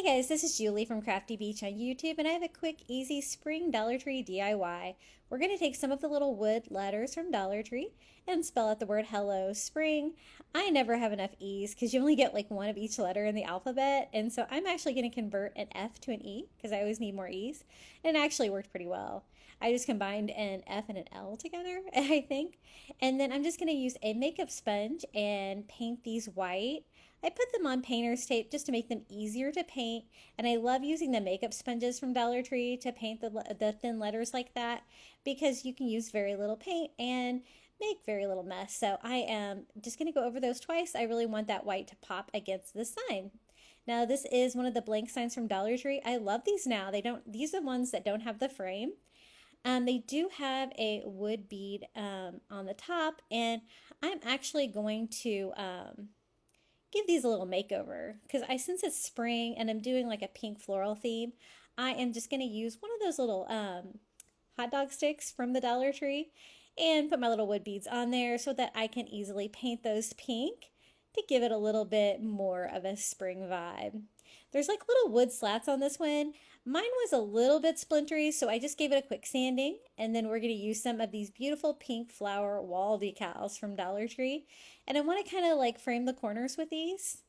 Hey guys, this is Julie from Crafty Beach on YouTube, and I have a quick, easy spring Dollar Tree DIY. We're going to take some of the little wood letters from Dollar Tree and spell out the word hello, spring. I never have enough E's because you only get like one of each letter in the alphabet, and so I'm actually going to convert an F to an E because I always need more E's, and it actually worked pretty well. I just combined an F and an L together, I think, and then I'm just going to use a makeup sponge and paint these white. I put them on painter's tape just to make them easier to paint, and I love using the makeup sponges from Dollar Tree to paint the thin letters like that because you can use very little paint and make very little mess. So I am just going to go over those twice. I really want that white to pop against the sign. Now this is one of the blank signs from Dollar Tree. I love these now. These are the ones that don't have the frame. They do have a wood bead on the top, and I'm actually going to give these a little makeover because since it's spring and I'm doing like a pink floral theme, I am just going to use one of those little hot dog sticks from the Dollar Tree and put my little wood beads on there so that I can easily paint those pink to give it a little bit more of a spring vibe. There's like little wood slats on this one. Mine was a little bit splintery, so I just gave it a quick sanding, and then we're going to use some of these beautiful pink flower wall decals from Dollar Tree, and I want to kind of like frame the corners with these.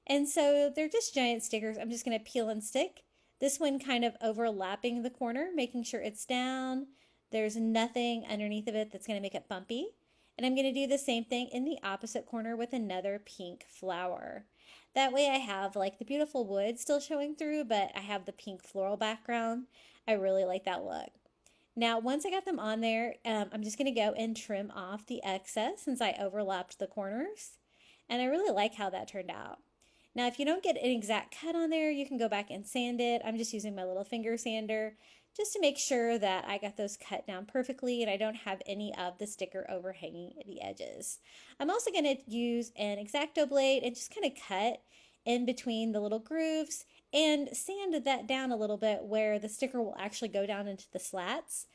And so they're just giant stickers. I'm just going to peel and stick. This one kind of overlapping the corner, making sure it's down. There's nothing underneath of it that's going to make it bumpy. And I'm going to do the same thing in the opposite corner with another pink flower. That way I have like the beautiful wood still showing through, but I have the pink floral background. I really like that look. Now, once I got them on there, I'm just going to go and trim off the excess since I overlapped the corners. And I really like how that turned out. Now, if you don't get an exact cut on there, you can go back and sand it. I'm just using my little finger sander just to make sure that I got those cut down perfectly and I don't have any of the sticker overhanging the edges. I'm also going to use an X-Acto blade and just kind of cut in between the little grooves and sand that down a little bit where the sticker will actually go down into the slats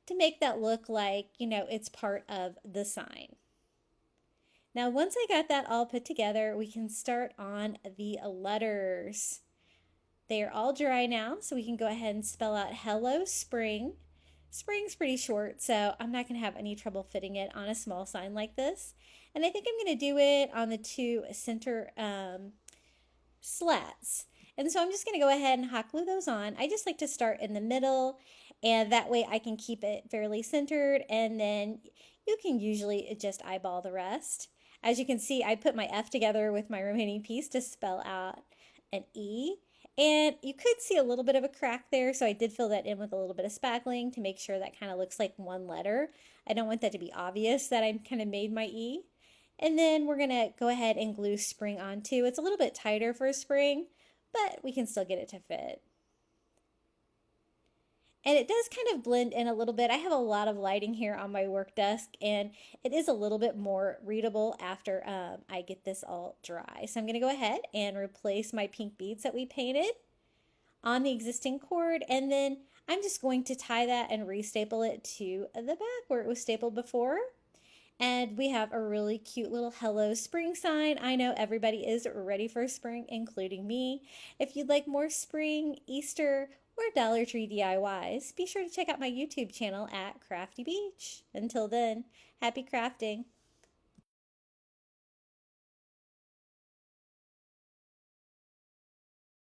to make that look like, it's part of the sign. Now, once I got that all put together, we can start on the letters. They are all dry now, so we can go ahead and spell out hello, spring. Spring's pretty short, so I'm not going to have any trouble fitting it on a small sign like this. And I think I'm going to do it on the two center slats. And so I'm just going to go ahead and hot glue those on. I just like to start in the middle, and that way I can keep it fairly centered, and then you can usually just eyeball the rest. As you can see, I put my F together with my remaining piece to spell out an E. And you could see a little bit of a crack there, so I did fill that in with a little bit of spackling to make sure that kind of looks like one letter. I don't want that to be obvious that I kind of made my E. And then we're going to go ahead and glue spring onto. It's a little bit tighter for a spring, but we can still get it to fit. And it does kind of blend in a little bit. I have a lot of lighting here on my work desk, and it is a little bit more readable after I get this all dry. So I'm going to go ahead and replace my pink beads that we painted on the existing cord, and then I'm just going to tie that and re-staple it to the back where it was stapled before. And we have a really cute little hello spring sign. I know everybody is ready for spring, including me. If you'd like more spring, Easter, or Dollar Tree DIYs, be sure to check out my YouTube channel at Crafty Beach. Until then, happy crafting.